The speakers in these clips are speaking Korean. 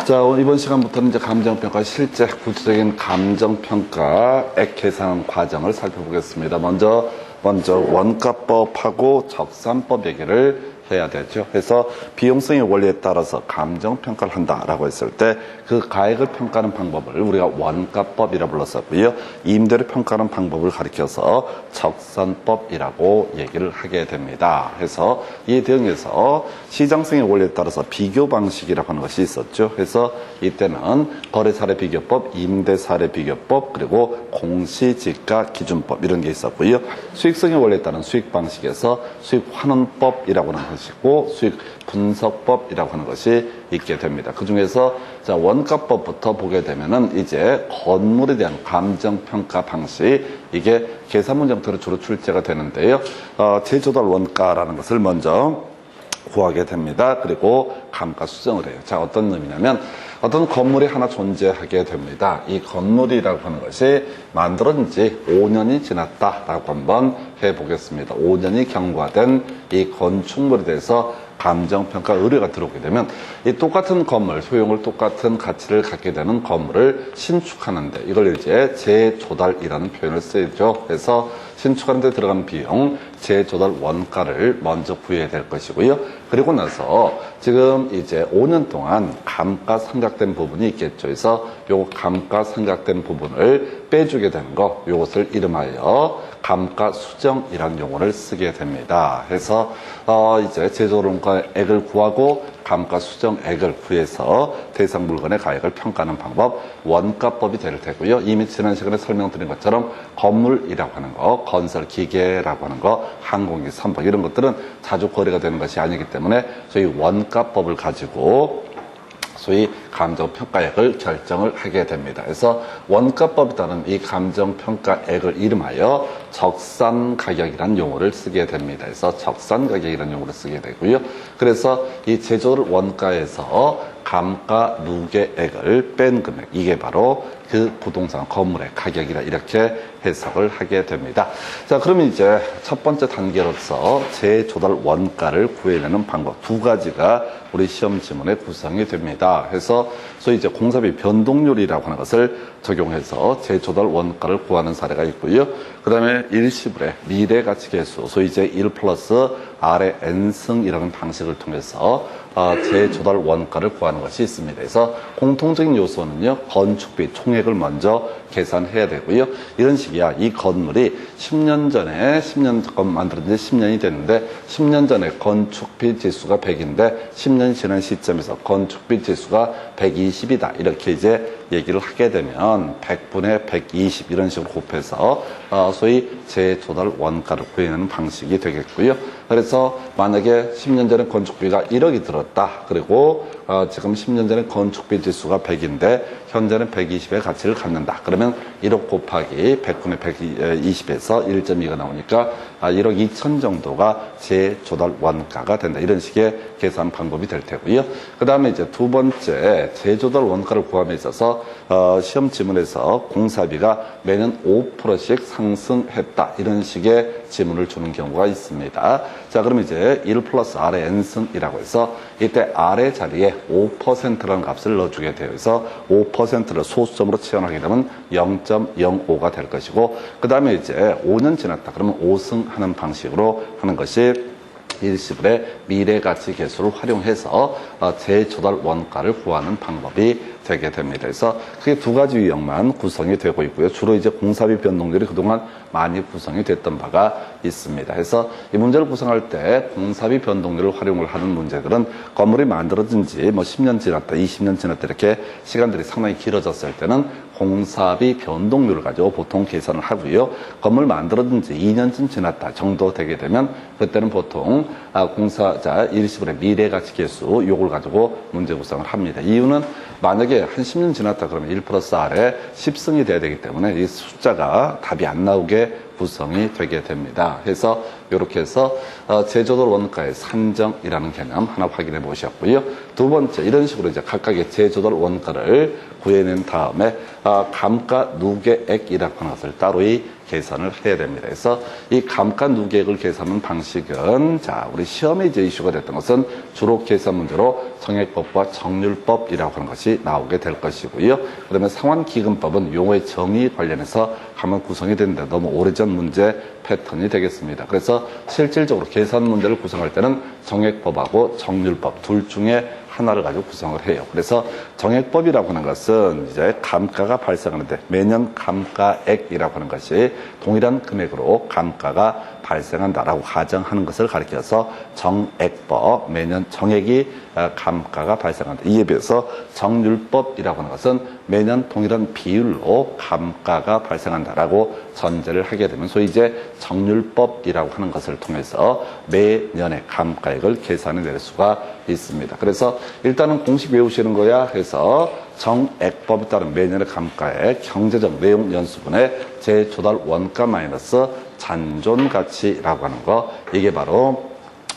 자, 이번 시간부터는 이제 감정평가 실제 구체적인 감정평가액 계산 과정을 살펴보겠습니다. 먼저 원가법하고 적산법 얘기를 해야 되죠. 그래서 비용성의 원리에 따라서 감정평가를 한다라고 했을 때 그 가액을 평가하는 방법을 우리가 원가법이라 불렀었고요. 임대를 평가하는 방법을 가리켜서 적산법이라고 얘기를 하게 됩니다. 그래서 이 대응에서 시장성의 원리에 따라서 비교 방식이라고 하는 것이 있었죠. 그래서 이때는 거래사례 비교법, 임대사례 비교법, 그리고 공시지가 기준법 이런 게 있었고요. 수익성의 원리에 따른 수익 방식에서 수익환원법이라고 하는 것이고 수익 분석법이라고 하는 것이 있게 됩니다. 그 중에서 자, 원가법부터 보게 되면은 이제 건물에 대한 감정평가 방식, 이게 계산문 형태로 주로 출제가 되는데요. 재조달 원가라는 것을 먼저 구하게 됩니다. 그리고 감가 수정을 해요. 자, 어떤 의미냐면 어떤 건물이 하나 존재하게 됩니다. 이 건물이라고 하는 것이 만들어진 지 5년이 지났다라고 한번 해보겠습니다. 5년이 경과된 이 건축물에 대해서 감정평가 의뢰가 들어오게 되면 이 똑같은 건물, 소용을 똑같은 가치를 갖게 되는 건물을 신축하는데 이걸 이제 재조달이라는 표현을 쓰죠. 그래서 신축하는 데 들어가는 비용, 재조달 원가를 먼저 구해야 될 것이고요. 그리고 나서 지금 이제 5년 동안 감가 상각된 부분이 있겠죠. 그래서 요 감가 상각된 부분을 빼주게 되는 거, 요것을 이름하여 감가 수정이라는 용어를 쓰게 됩니다. 그래서 이제 재조달원가액을 구하고 감가 수정액을 구해서 대상 물건의 가액을 평가하는 방법, 원가법이 될 테고요. 이미 지난 시간에 설명드린 것처럼 건물이라고 하는 거, 건설 기계라고 하는 거, 항공기, 선박 이런 것들은 자주 거래가 되는 것이 아니기 때문에 저희 원가법을 가지고 소위 감정평가액을 결정을 하게 됩니다. 그래서 원가법에 따른 이 감정평가액을 이름하여 적산가격이라는 용어를 쓰게 됩니다. 그래서 적산가격이라는 용어를 쓰게 되고요. 그래서 이 제조를 원가에서 감가 누계액을 뺀 금액, 이게 바로 그 부동산 건물의 가격이라 이렇게 해석을 하게 됩니다. 자, 그러면 이제 첫 번째 단계로서 재조달 원가를 구해내는 방법 두 가지가 우리 시험 지문에 구성이 됩니다. 그래서 소위 이제 공사비 변동률이라고 하는 것을 적용해서 재조달 원가를 구하는 사례가 있고요. 그 다음에 일시불의 미래가치계수, 소위 이제 1 플러스 R의 N승이라는 방식을 통해서 재조달 원가를 구하는 것이 있습니다. 그래서 공통적인 요소는요, 건축비 총액을 먼저 계산해야 되고요. 이런 식이야. 이 건물이 10년 전에, 10년 건 만들어진 지 10년이 됐는데, 10년 전에 건축비 지수가 100인데, 10년이 지난 시점에서 건축비 지수가 120이다. 이렇게 이제 얘기를 하게 되면 100분의 120 이런 식으로 곱해서 소위 재조달 원가를 구해내는 방식이 되겠고요. 그래서 만약에 10년 전에 건축비가 1억이 들었다. 그리고 지금 10년 전에 건축비 지수가 100인데 현재는 120의 가치를 갖는다. 그러면 1억 곱하기 100분의 120에서 1.2가 나오니까 1억 2천 정도가 재조달 원가가 된다. 이런 식의 계산 방법이 될 테고요. 그 다음에 이제 두 번째 재조달 원가를 구함에 있어서 시험 지문에서 공사비가 매년 5%씩 상승했다. 이런 식의 지문을 주는 경우가 있습니다. 자, 그럼 이제 1 플러스 R의 N승이라고 해서 이때 R의 자리에 5%라는 값을 넣어주게 돼요. 그래서 5%를 소수점으로 치환하게 되면 0.05가 될 것이고, 그 다음에 이제 5년 지났다. 그러면 5승 하는 방식으로 하는 것이 일시불의 미래가치 계수를 활용해서 재조달 원가를 구하는 방법이 되게 됩니다. 그래서 크게 두 가지 유형만 구성이 되고 있고요. 주로 이제 공사비 변동률이 그동안 많이 구성이 됐던 바가 있습니다. 그래서 이 문제를 구성할 때 공사비 변동률을 활용을 하는 문제들은 건물이 만들어진 지 뭐 10년 지났다, 20년 지났다 이렇게 시간들이 상당히 길어졌을 때는 공사비 변동률을 가지고 보통 계산을 하고요. 건물 만들어진 지 2년쯤 지났다 정도 되게 되면 그때는 보통 공사자 일시불의 미래가치 계수 요걸 가지고 문제 구성을 합니다. 이유는 만약에 한 10년 지났다 그러면 1 플러스 R에 10승이 돼야 되기 때문에 이 숫자가 답이 안 나오게 구성이 되게 됩니다. 그래서 이렇게 해서 재조달 원가의 산정이라는 개념 하나 확인해 보셨고요. 두 번째, 이런 식으로 이제 각각의 재조달 원가를 구해낸 다음에 감가 누계액이라고 하는 것을 따로 계산을 해야 됩니다. 그래서 이 감가 누계액을 계산하는 방식은 자, 우리 시험에 이제 이슈가 됐던 것은 주로 계산 문제로 정액법과 정률법이라고 하는 것이 나오게 될 것이고요. 그다음에 상환기금법은 용어의 정의 관련해서 한번 구성이 되는데 너무 오래전 문제 패턴이 되겠습니다. 그래서 실질적으로 계산 문제를 구성할 때는 정액법하고 정률법 둘 중에 하나를 가지고 구성을 해요. 그래서 정액법이라고 하는 것은 이제 감가가 발생하는데 매년 감가액이라고 하는 것이 동일한 금액으로 감가가 발생한다라고 가정하는 것을 가리켜서 정액법, 매년 정액이 감가가 발생한다. 이에 비해서 정률법이라고 하는 것은 매년 동일한 비율로 감가가 발생한다라고 전제를 하게 되면 소위 이제 정률법이라고 하는 것을 통해서 매년의 감가액을 계산해 낼 수가 있습니다. 그래서 일단은 공식 외우시는 거야 해서 정액법에 따른 매년의 감가액 경제적 내용 연수분의 재조달 원가 마이너스 잔존가치라고 하는 거, 이게 바로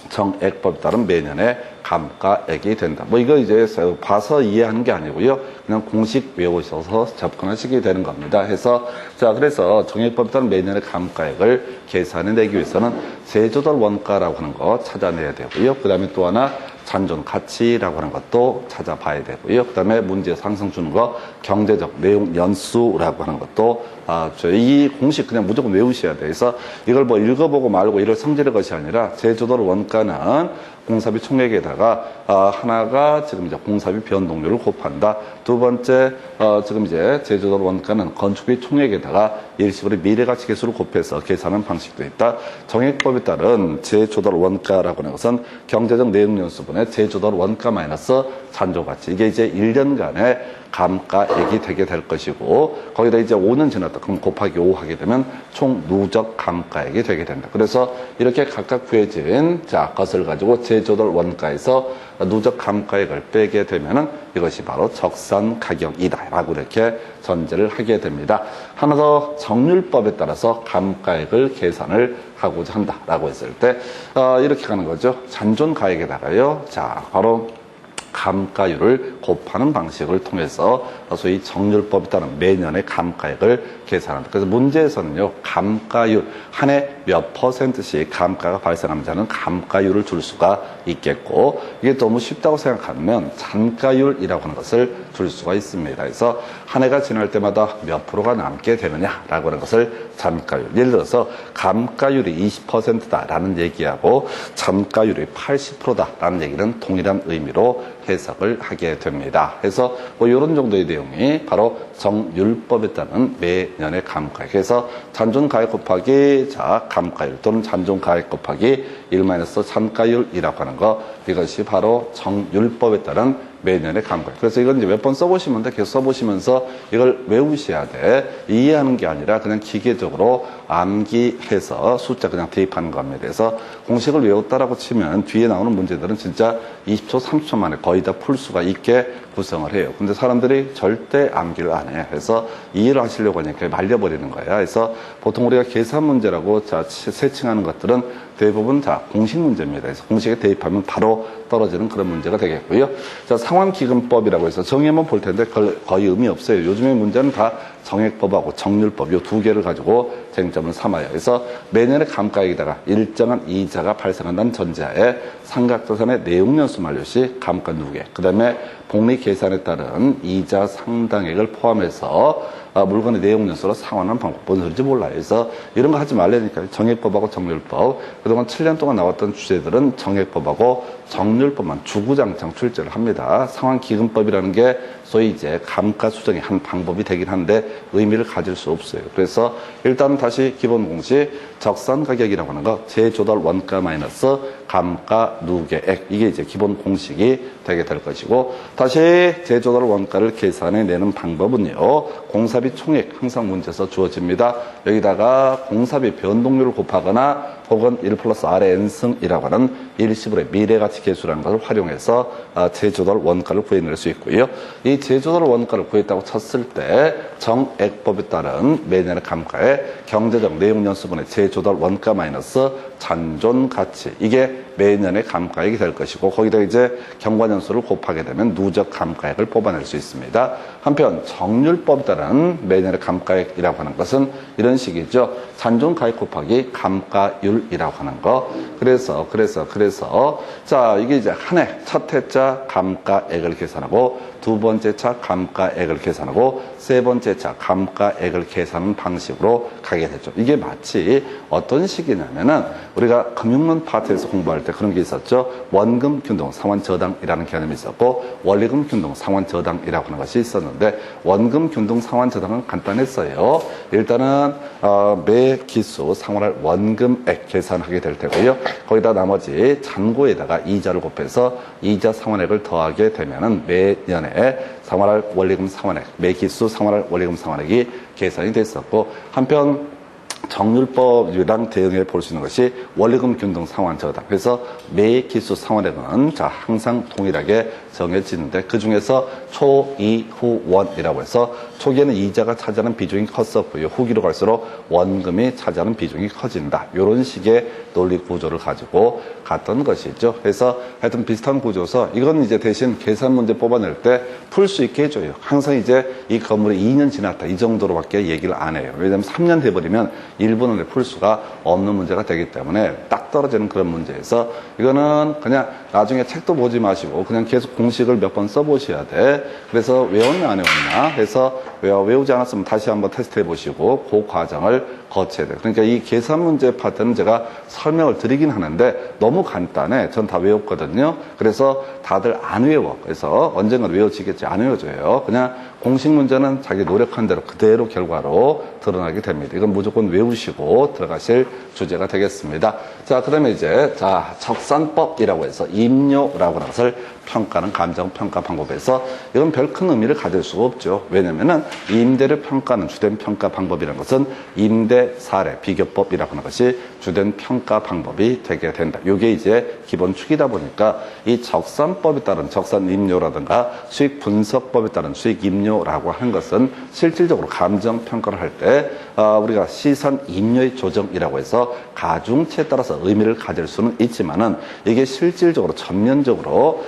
정액법에 따른 매년의 감가액이 된다. 뭐 이거 이제 봐서 이해하는 게 아니고요. 그냥 공식 외우셔서 접근하시게 되는 겁니다. 해서 자, 그래서 정액법에 따른 매년의 감가액을 계산해 내기 위해서는 재조달 원가라고 하는 거 찾아내야 되고요. 그 다음에 또 하나 잔존 가치라고 하는 것도 찾아봐야 되고요. 그 다음에 문제에서 항상 주는 거 경제적 내용 연수라고 하는 것도 이 공식 그냥 무조건 외우셔야 돼요. 그래서 이걸 뭐 읽어보고 말고 이걸 성질의 것이 아니라 재조달 원가는 공사비 총액에다가 하나가 지금 이제 공사비 변동률을 곱한다. 두 번째 지금 이제 재조달 원가는 건축비 총액에다가 일시불의 미래가치계수를 곱해서 계산하는 방식도 있다. 정액법에 따른 재조달 원가라고 하는 것은 경제적 내용연수분의 재조달 원가 마이너스 잔존가치. 이게 이제 1년간의 감가액이 되게 될 것이고 거기다 이제 5년 지났다. 그럼 곱하기 5 하게 되면 총 누적 감가액이 되게 된다. 그래서 이렇게 각각 구해진 자 것을 가지고 재조달 원가에서 누적 감가액을 빼게 되면은 이것이 바로 적산 가격이다라고 이렇게 전제를 하게 됩니다. 하나 더 정률법에 따라서 감가액을 계산을 하고자 한다라고 했을 때 이렇게 가는 거죠. 잔존가액에다가요. 자, 바로 감가율을 곱하는 방식을 통해서 소위 정률법에 따른 매년의 감가액을 계산한다. 그래서 문제에서는요, 감가율, 한 해 몇 %씩 감가가 발생하는 자는 감가율을 줄 수가 있겠고, 이게 너무 쉽다고 생각하면 잔가율이라고 하는 것을 줄 수가 있습니다. 그래서 한 해가 지날 때마다 몇 프로가 남게 되느냐라고 하는 것을 잔가율. 예를 들어서 감가율이 20%다라는 얘기하고 잔가율이 80%다라는 얘기는 동일한 의미로 해석을 하게 됩니다. 그래서 뭐 이런 정도의 내용이 바로 정률법에 따른 매년의 감가액. 그래서 잔존가액 곱하기 자 감가율 또는 잔존가액 곱하기 1- 잔가율이라고 하는 거, 이것이 바로 정률법에 따른 매년의 감가액. 그래서 이건 이제 몇 번 써보시면 돼. 계속 써보시면서 이걸 외우셔야 돼. 이해하는 게 아니라 그냥 기계적으로 암기해서 숫자 그냥 대입하는 겁니다. 그래서 공식을 외웠다라고 치면 뒤에 나오는 문제들은 진짜 20초, 30초 만에 거의 다 풀 수가 있게 구성을 해요. 근데 사람들이 절대 암기를 안 해. 그래서 이해를 하시려고 하니까 말려버리는 거야. 그래서 보통 우리가 계산 문제라고 자 세칭하는 것들은 대부분 다 공식 문제입니다. 그래서 공식에 대입하면 바로 떨어지는 그런 문제가 되겠고요. 자, 상환기금법이라고 해서 정의 한번 볼 텐데 거의 의미 없어요. 요즘의 문제는 다 정액법하고 정률법 이 두 개를 가지고 쟁점을 삼아요. 그래서 매년의 감가액에다가 일정한 이자가 발생한다는 전제하에 삼각자산의 내용연수 만료시 감가 누계, 그 다음에 복리 계산에 따른 이자 상당액을 포함해서 물건의 내용연수로 상환하는 방법. 뭔 소리인지 몰라요. 그래서 이런 거 하지 말라니까요. 정액법하고 정률법. 그동안 7년 동안 나왔던 주제들은 정액법하고 정률법만 주구장창 출제를 합니다. 상환기금법이라는 게 소위 이제 감가 수정의 한 방법이 되긴 한데 의미를 가질 수 없어요. 그래서 일단 다시 기본 공식 적산 가격이라고 하는 거 재조달 원가 마이너스 감가 누계액, 이게 이제 기본 공식이 되게 될 것이고, 다시 재조달 원가를 계산해 내는 방법은요, 공사비 총액 항상 문제에서 주어집니다. 여기다가 공사비 변동률을 곱하거나 혹은 1+R의 n승이라고 하는 일시불의 미래가치 계수라는 것을 활용해서 재조달 원가를 구해낼 수 있고요. 이 재조달 원가를 구했다고 쳤을 때 정액법에 따른 매년의 감가의 경제적 내용연수분의 재조달 원가 마이너스 잔존가치, 이게 매년의 감가액이 될 것이고 거기다 이제 경과년수를 곱하게 되면 누적 감가액을 뽑아낼 수 있습니다. 한편 정률법에 따른 매년의 감가액이라고 하는 것은 이런 식이죠. 잔존가액 곱하기 감가율이라고 하는 거. 그래서 자 이게 이제 한 해 첫 해자 감가액을 계산하고 두 번째 차 감가액을 계산하고 세 번째 차 감가액을 계산하는 방식으로 가게 되죠. 이게 마치 어떤 식이냐면은 우리가 금융론 파트에서 공부할 때 그런 게 있었죠. 원금 균등 상환 저당이라는 개념이 있었고 원리금 균등 상환 저당이라고 하는 것이 있었는데 원금 균등 상환 저당은 간단했어요. 일단은 매 기수 상환할 원금액 계산하게 될 테고요. 거기다 나머지 잔고에다가 이자를 곱해서 이자 상환액을 더하게 되면은 매년에 상환할 원리금 상환액, 매기수 상환할 원리금 상환액이 계산이 됐었고 한편 정률법이랑 대응해 볼 수 있는 것이 원리금 균등 상환 저당. 그래서 매 기수 상환액은 자 항상 동일하게 정해지는데 그 중에서 초, 이, 후, 원이라고 해서 초기에는 이자가 차지하는 비중이 컸었고요. 후기로 갈수록 원금이 차지하는 비중이 커진다. 이런 식의 논리 구조를 가지고 갔던 것이죠. 그래서 하여튼 비슷한 구조서 이건 이제 대신 계산 문제 뽑아낼 때 풀 수 있게 해줘요. 항상 이제 이 건물이 2년 지났다 이 정도로밖에 얘기를 안 해요. 왜냐하면 3년 돼버리면 1분 안에 풀 수가 없는 문제가 되기 때문에 딱 떨어지는 그런 문제에서 이거는 그냥 나중에 책도 보지 마시고 그냥 계속 공식을 몇 번 써보셔야 돼. 그래서 외웠냐 안 외웠냐 해서 외우지 않았으면 다시 한번 테스트 해보시고 그 과정을 거쳐야 돼요. 그러니까 이 계산 문제 파트는 제가 설명을 드리긴 하는데 너무 간단해. 전 다 외웠거든요. 그래서 다들 안 외워. 그래서 언젠간 외워지겠지. 안 외워져요. 그냥 공식 문제는 자기 노력한 대로 그대로 결과로 드러나게 됩니다. 이건 무조건 외우시고 들어가실 주제가 되겠습니다. 자, 그러면 이제 적산법이라고 해서 임료라고 하는 것을 평가는 감정평가 방법에서 이건 별 큰 의미를 가질 수가 없죠. 왜냐면은 임대를 평가하는 주된 평가 방법이라는 것은 임대 사례 비교법이라고 하는 것이 주된 평가 방법이 되게 된다. 이게 이제 기본 축이다 보니까 이 적산법에 따른 적산 임료라든가 수익 분석법에 따른 수익 임료라고 하는 것은 실질적으로 감정 평가를 할 때 우리가 시선 임료의 조정이라고 해서 가중치에 따라서 의미를 가질 수는 있지만은 이게 실질적으로 전면적으로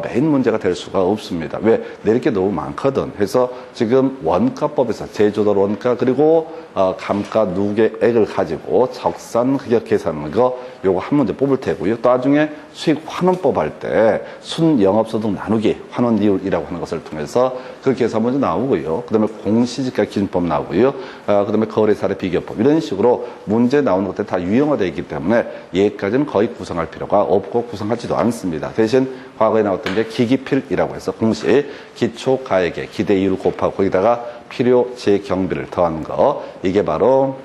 메인 문제가 될 수가 없습니다. 왜? 내릴 게 너무 많거든. 그래서 지금 원가법에서 제조달 원가 그리고 감가 누계액을 가지고 적산 흑역 계산하는 거 요거 한 문제 뽑을 테고요. 또 나중에 수익 환원법 할 때 순 영업소득 나누기 환원이율이라고 하는 것을 통해서 그 계산 문제 나오고요. 그 다음에 공시지가 기준법 나오고요. 그 다음에 거래사례 비교법 이런 식으로 문제 나오는 것들 다 유형화되어 있기 때문에 얘까지는 거의 구성할 필요가 없고 구성하지도 않습니다. 대신 과거에 나왔던 게 기기필이라고 해서 공시 기초가액의 기대이율 곱하고 거기다가 필요 재경비를 더한 거 이게 바로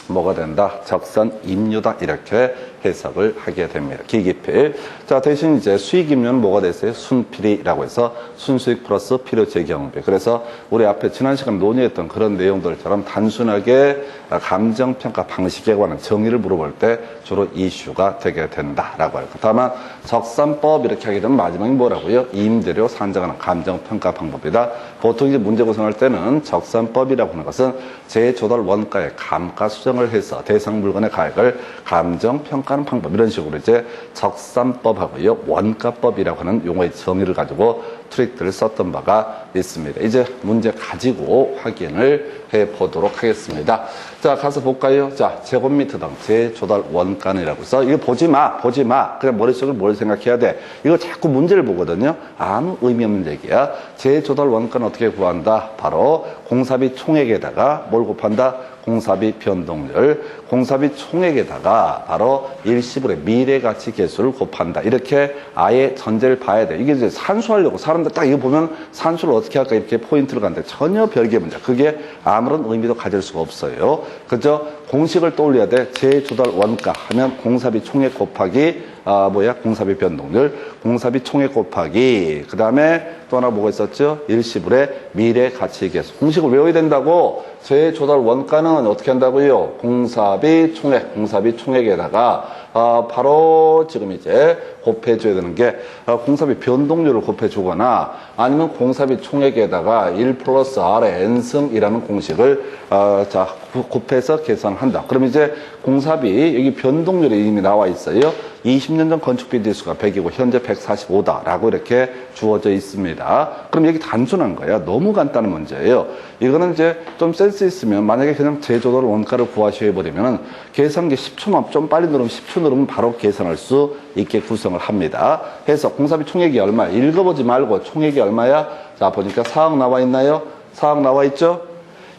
뭐가 된다? 적산 임료다 이렇게 해석을 하게 됩니다. 기기필. 자, 대신 이제 수익 임료는 뭐가 됐어요? 순필이라고 해서 순수익 플러스 필요 재경비. 그래서 우리 앞에 지난 시간 논의했던 그런 내용들처럼 단순하게 감정평가 방식에 관한 정의를 물어볼 때 주로 이슈가 되게 된다라고 할까. 다만 적산법 이렇게 하게 되면 마지막에 뭐라고요? 임대료 산정하는 감정평가 방법이다. 보통 이제 문제 구성할 때는 적산법이라고 하는 것은 재조달 원가의 감가 수정을 해서 대상 물건의 가액을 감정평가하는 방법 이런 식으로 이제 적산법하고요 원가법이라고 하는 용어의 정의를 가지고 트릭들을 썼던 바가 있습니다. 이제 문제 가지고 확인을 해보도록 하겠습니다. 자, 가서 볼까요? 자, 제곱미터당 재조달 원가는이라고 해서 이거 보지 마. 그냥 머릿속에 뭘 생각해야 돼. 이거 자꾸 문제를 보거든요. 아무 의미 없는 얘기야. 재조달 원가는 어떻게 구한다? 바로 공사비 총액에다가 뭘 곱한다? 공사비 변동률, 공사비 총액에다가 바로 일시불의 미래가치 계수를 곱한다. 이렇게 아예 전제를 봐야 돼. 이게 이제 산수하려고 사람들 딱 이거 보면 산수를 어떻게 할까 이렇게 포인트를 가는데 전혀 별개 문제. 그게 아무런 의미도 가질 수가 없어요. 그저 공식을 떠올려야 돼. 재조달 원가 하면 공사비 총액 곱하기 공사비 변동률, 공사비 총액 곱하기, 그 다음에 또 하나 뭐가 있었죠? 일시불의 미래 가치 계수. 공식을 외워야 된다고. 재조달 원가는 어떻게 한다고요? 공사비 총액에다가 바로 지금 이제 곱해줘야 되는 게 공사비 변동률을 곱해주거나 아니면 공사비 총액에다가 1 플러스 R의 N승이라는 공식을 곱해서 계산한다. 그럼 이제 공사비 여기 변동률이 이미 나와 있어요. 20년 전 건축비 지수가 100이고 현재 145다라고 이렇게 주어져 있습니다. 그럼 여기 단순한 거야. 너무 간단한 문제예요. 이거는 이제 좀 센스 있으면 만약에 그냥 제조달 원가를 구하시오 해버리면 계산기 10초만 좀 빨리 누르면 10초 누르면 바로 계산할 수 있게 구성을 합니다. 해서 공사비 총액이 얼마? 읽어보지 말고 총액이 얼마야? 자, 보니까 4억 나와 있나요? 4억 나와 있죠?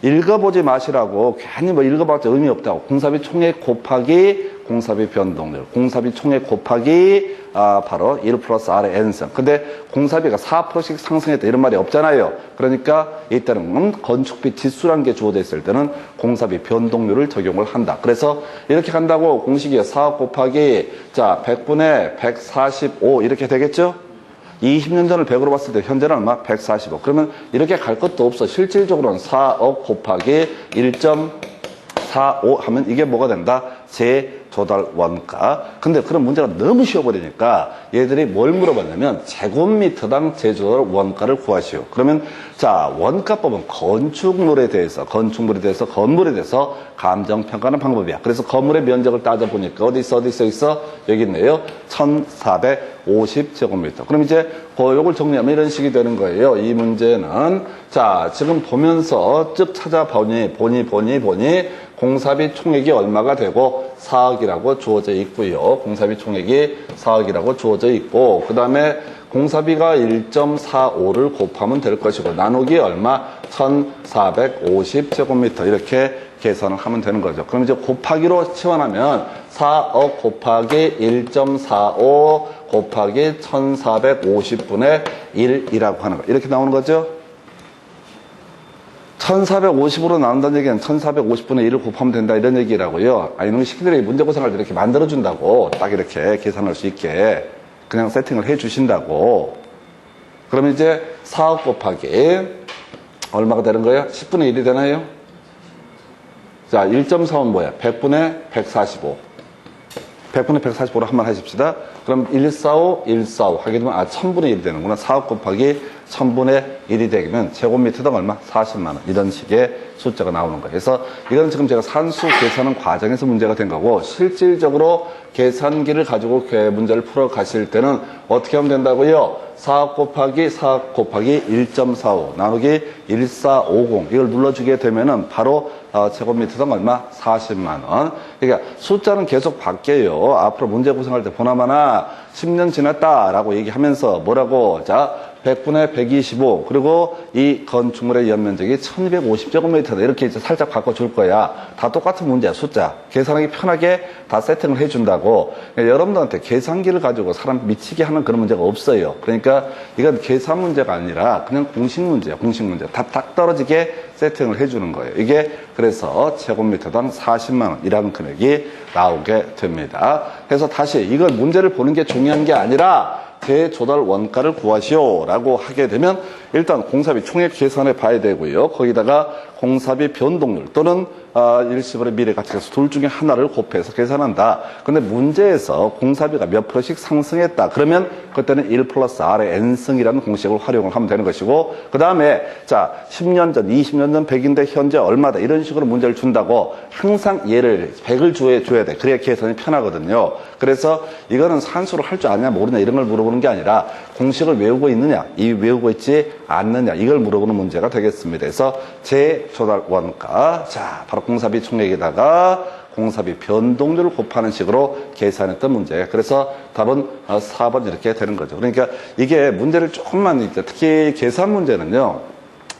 읽어보지 마시라고 괜히 뭐 읽어봤자 의미 없다고. 공사비 총액 곱하기 공사비 변동률. 공사비 총액 곱하기 바로 1 플러스 R의 N승. 근데 공사비가 4%씩 상승했다 이런 말이 없잖아요. 그러니까 이때는 건축비 지수라는 게 주어져 있을 때는 공사비 변동률을 적용을 한다. 그래서 이렇게 간다고 공식이 4억 곱하기 자 100분의 145 이렇게 되겠죠? 20년 전을 100으로 봤을 때 현재는 얼마? 145. 그러면 이렇게 갈 것도 없어. 실질적으로는 4억 곱하기 1.45 하면 이게 뭐가 된다? 재조달 원가. 근데 그런 문제가 너무 쉬워버리니까 얘들이 뭘 물어봤냐면 제곱미터당 재조달 원가를 구하시오. 그러면 자 원가법은 건물에 대해서 건물에 대해서 감정평가하는 방법이야. 그래서 건물의 면적을 따져보니까 어디 있어? 여기 있네요. 1450제곱미터. 그럼 이제 요걸 정리하면 이런 식이 되는 거예요. 이 문제는 자 지금 보면서 쭉 찾아보니 공사비 총액이 얼마가 되고 4억이라고 주어져 있고요. 공사비 총액이 4억이라고 주어져 있고 그 다음에 공사비가 1.45를 곱하면 될 것이고 나누기 얼마? 1450제곱미터 이렇게 계산을 하면 되는 거죠. 그럼 이제 곱하기로 치환하면 4억 곱하기 1.45 곱하기 1450분의 1이라고 하는 거. 이렇게 나오는 거죠. 1450으로 나온다는 얘기는 1450분의 1을 곱하면 된다 이런 얘기라고요. 이놈의 시키들이 문제 고생할 때 이렇게 만들어준다고 딱 이렇게 계산할 수 있게 그냥 세팅을 해주신다고. 그러면 이제 4억 곱하기 얼마가 되는 거예요? 10분의 1이 되나요? 자, 1.4은 뭐야? 100분의 145. 100분의 145로 한번 하십시다. 그럼 145 하게 되면 1000분의 1이 되는구나. 4억 곱하기 1000분의 1이 되면 제곱미터당 얼마? 40만 원. 이런 식의 숫자가 나오는 거예요. 그래서 이건 지금 제가 산수 계산하는 과정에서 문제가 된 거고 실질적으로 계산기를 가지고 문제를 풀어 가실 때는 어떻게 하면 된다고요? 4억 곱하기 1.45 나누기 1450 이걸 눌러주게 되면은 바로 제곱미터당 얼마? 40만 원. 그러니까 숫자는 계속 바뀌어요. 앞으로 문제 구성할 때 보나마나 10년 지났다라고 얘기하면서 뭐라고? 자, 100분의 125 그리고 이 건축물의 연면적이 1250제곱미터다 이렇게 이제 살짝 바꿔줄 거야. 다 똑같은 문제야. 숫자 계산하기 편하게 다 세팅을 해준다고. 그러니까 여러분들한테 계산기를 가지고 사람 미치게 하는 그런 문제가 없어요. 그러니까 이건 계산 문제가 아니라 그냥 공식 문제야. 공식 문제 다 딱 떨어지게 세팅을 해주는 거예요. 이게 그래서 제곱미터당 40만 원이라는 금액이 나오게 됩니다. 그래서 다시 이걸 문제를 보는 게 중요한 게 아니라 재조달 원가를 구하시오 라고 하게 되면 일단 공사비 총액 계산해 봐야 되고요. 거기다가 공사비 변동률 또는 일시불의 미래가치에서 둘 중에 하나를 곱해서 계산한다. 근데 문제에서 공사비가 몇 %씩 상승했다. 그러면 그때는 1 플러스 R의 N승이라는 공식을 활용을 하면 되는 것이고 그 다음에 자 10년 전, 20년 전 100인데 현재 얼마다 이런 식으로 문제를 준다고 항상 얘를 100을 줘야 돼. 그래야 계산이 편하거든요. 그래서 이거는 산수를 할 줄 아냐 모르냐 이런 걸 물어보는 게 아니라 공식을 외우고 있느냐 외우고 있지 않느냐 이걸 물어보는 문제가 되겠습니다. 그래서 재조달 원가 자 바로 공사비 총액에다가 공사비 변동률을 곱하는 식으로 계산했던 문제. 그래서 답은 4번 이렇게 되는 거죠. 그러니까 이게 문제를 조금만 특히 계산 문제는요.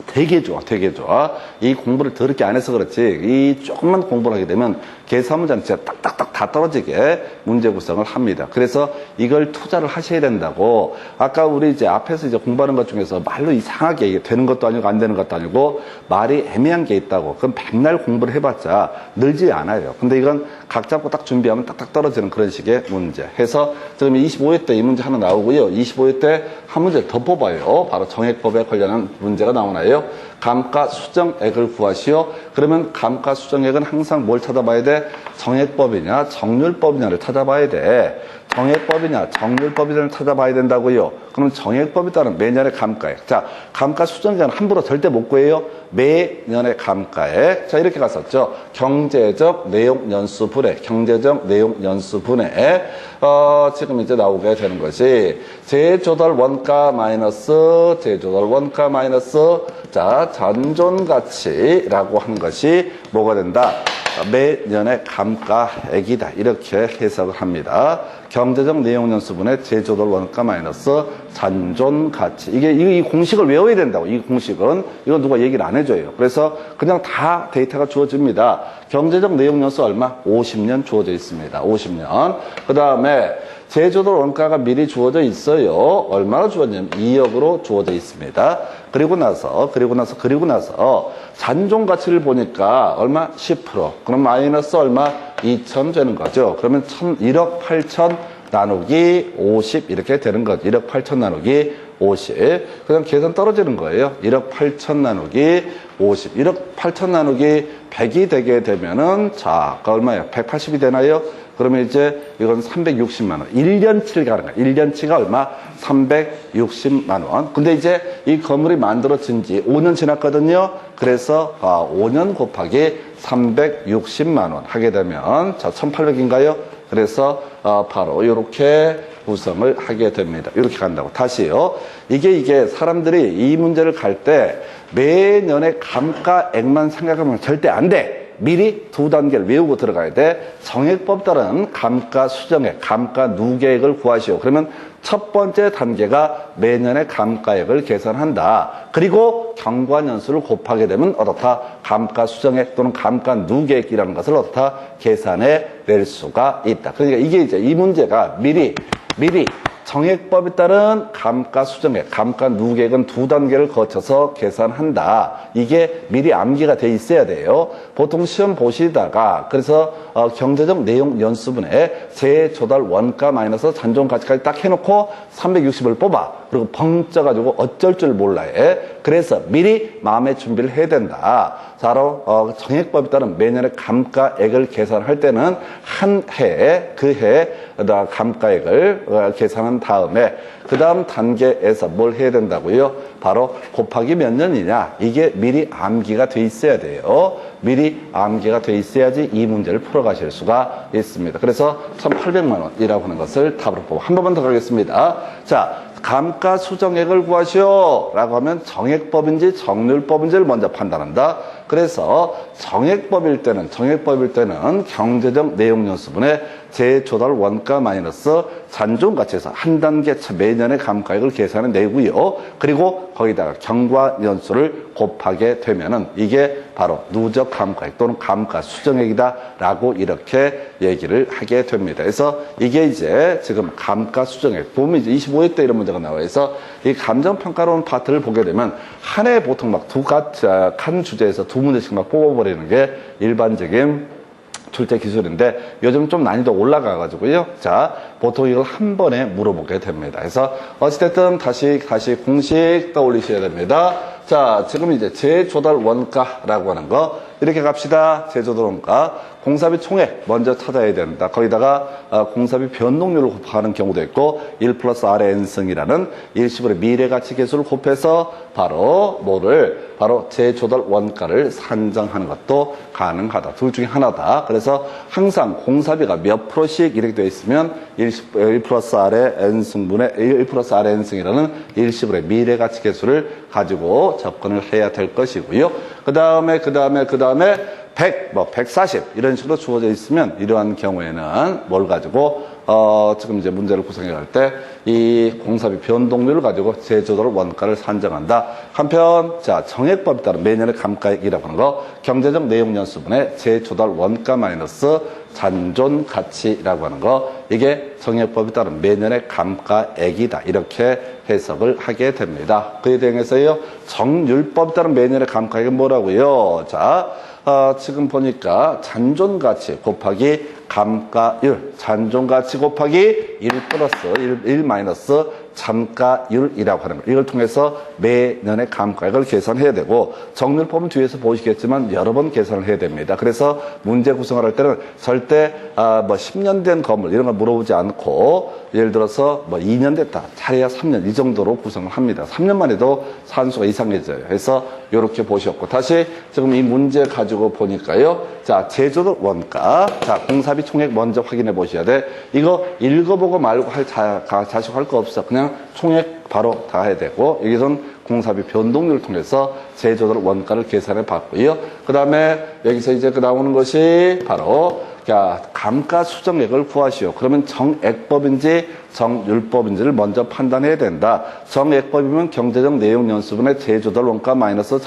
되게 좋아. 이 공부를 더럽게 안 해서 그렇지, 이 조금만 공부를 하게 되면 계산 문제는 진짜 딱딱딱 다 떨어지게 문제 구성을 합니다. 그래서 이걸 투자를 하셔야 된다고. 아까 우리 이제 앞에서 이제 공부하는 것 중에서 말로 이상하게 이게 되는 것도 아니고 안 되는 것도 아니고 말이 애매한 게 있다고. 그럼 맨날 공부를 해봤자 늘지 않아요. 근데 이건 각 잡고 딱 준비하면 딱딱 떨어지는 그런 식의 문제. 해서 지금 25회 때 이 문제 하나 나오고요. 25회 때 한 문제 더 뽑아요. 바로 정액법에 관련한 문제가 나오나요? 감가수정액을 구하시오. 그러면 감가수정액은 항상 뭘 찾아봐야 돼? 정액법이냐 정률법이냐를 찾아봐야 돼. 정액법이냐 정률법이냐를 찾아봐야 된다고요. 그럼 정액법에 따른 매년의 감가액. 자, 감가수정액은 함부로 절대 못 구해요. 매년의 감가액. 자, 이렇게 갔었죠. 경제적 내용연수분해. 경제적 내용연수분해. 지금 이제 나오게 되는 것이 제조달 원가 마이너스 제조달 원가 마이너스 자, 잔존가치라고 하는 것이 뭐가 된다? 매년의 감가액이다. 이렇게 해석을 합니다. 경제적 내용연수분의 제조달 원가 마이너스 잔존가치. 이 공식을 외워야 된다고. 이 공식은. 이거 누가 얘기를 안 해줘요. 그래서 그냥 다 데이터가 주어집니다. 경제적 내용연수 얼마? 50년 주어져 있습니다. 50년. 그 다음에 제조달 원가가 미리 주어져 있어요. 얼마나 주어졌냐면 2억으로 주어져 있습니다. 그리고 나서 잔존가치를 보니까 얼마? 10%. 그럼 마이너스 얼마? 2천 되는 거죠. 그러면 1억 8천 나누기 50 이렇게 되는 거죠. 1억 8천 나누기 50. 그냥 계산 떨어지는 거예요. 1억 8천 나누기 50. 1억 8천 나누기 100이 되게 되면은 자, 얼마예요? 180이 되나요? 그러면 이제 이건 360만 원. 1년치를 가는 거야. 1년치가 얼마? 360만 원. 근데 이제 이 건물이 만들어진 지 5년 지났거든요. 그래서 5년 곱하기 360만 원 하게 되면 자, 1800인가요? 그래서 바로 이렇게 구성을 하게 됩니다. 이렇게 간다고. 다시요. 이게 사람들이 이 문제를 갈 때 매년의 감가액만 생각하면 절대 안 돼. 미리 두 단계를 외우고 들어가야 돼. 정액법 따른 감가수정액, 감가누계액을 구하시오. 그러면 첫 번째 단계가 매년의 감가액을 계산한다. 그리고 경과년수를 곱하게 되면 어떻다? 감가수정액 또는 감가누계액이라는 것을 어떻다? 계산해 낼 수가 있다. 그러니까 이게 이제 이 문제가 미리 정액법에 따른 감가수정액, 감가누계액은 두 단계를 거쳐서 계산한다. 이게 미리 암기가 돼 있어야 돼요. 보통 시험 보시다가 그래서 경제적 내용 연수분에 재조달 원가 마이너스 잔존가치까지 딱 해놓고 360을 뽑아. 그리고 벙 쪄가지고 어쩔 줄 몰라 해. 그래서 미리 마음의 준비를 해야 된다. 바로 정액법에 따른 매년의 감가액을 계산할 때는 한 해에 그 해 감가액을 계산한 다음에 그 다음 단계에서 뭘 해야 된다고요? 바로 곱하기 몇 년이냐? 이게 미리 암기가 돼 있어야 돼요. 미리 암기가 돼 있어야지 이 문제를 풀어가실 수가 있습니다. 그래서 1,800만 원이라고 하는 것을 답으로 보고 한 번만 더 가겠습니다. 자, 감가수정액을 구하시오 라고 하면 정액법인지 정률법인지를 먼저 판단한다. 그래서 정액법일 때는 경제적 내용연수분의 재조달 원가 마이너스 잔존가치에서 한 단계 차 매년의 감가액을 계산해 내고요. 그리고 거기다가 경과년수를 곱하게 되면은 이게 바로 누적 감가액 또는 감가수정액이다라고 이렇게 얘기를 하게 됩니다. 그래서 이게 이제 지금 감가수정액 보면 이제 25회 때 이런 문제가 나와서 이 감정평가론 파트를 보게 되면 한 해 보통 막 한 주제에서 두 문제씩 막 뽑아버리는 게 일반적인 출제 기술인데 요즘 좀 난이도 올라가가지고요. 자, 보통 이걸 한 번에 물어보게 됩니다. 그래서 어찌됐든 다시 공식 떠올리셔야 됩니다. 자, 지금 이제 재조달 원가라고 하는 거 이렇게 갑시다. 재조달 원가. 공사비 총액 먼저 찾아야 된다. 거기다가 공사비 변동률을 곱하는 경우도 있고 1 플러스 R의 n승이라는 일시불의 미래가치 계수를 곱해서 바로 바로 재조달 원가를 산정하는 것도 가능하다. 둘 중에 하나다. 그래서 항상 공사비가 몇 프로씩 이렇게 되어 있으면 1 플러스 R의 n승분의 1 플러스 R의 n승이라는 일시불의 미래가치 계수를 가지고 접근을 해야 될 것이고요. 그 다음에 100, 140 이런 식으로 주어져 있으면 이러한 경우에는 뭘 가지고 지금 이제 문제를 구성해 갈 때 이 공사비 변동률을 가지고 재조달 원가를 산정한다. 한편 자 정액법에 따른 매년의 감가액이라고 하는 거 경제적 내용연수분의 재조달 원가 마이너스 잔존가치라고 하는 거 이게 정액법에 따른 매년의 감가액이다. 이렇게 해석을 하게 됩니다. 그에 대해서요 정률법에 따른 매년의 감가액은 뭐라고요? 자 지금 보니까 잔존가치 곱하기 감가율, 잔존가치 곱하기 1 플러스 1 마이너스 잔가율이라고 하는 거. 이걸 통해서 매년의 감가액을 계산해야 되고 정률법은 뒤에서 보시겠지만 여러 번 계산을 해야 됩니다. 그래서 문제 구성을 할 때는 절대 뭐 10년 된 건물 이런 걸 물어보지 않고 예를 들어서 뭐 2년 됐다. 잘해야 3년 이 정도로 구성을 합니다. 3년만 해도 산수가 이상해져요. 그래서 이렇게 보셨고 다시 지금 이 문제 가지고 보니까요. 자, 제조들 원가. 자, 공사비 총액 먼저 확인해 보셔야 돼. 이거 읽어보고 말고 자식 할 거 없어. 그냥 총액 바로 다 해야 되고 여기서는 공사비 변동률을 통해서 제조들 원가를 계산해 봤고요. 그 다음에 여기서 이제 나오는 것이 바로 자, 감가 수정액을 구하시오. 그러면 정액법인지 정율법인지를 먼저 판단해야 된다. 정액법이면 경제적 내용 연수분의 제조달 원가 마이너스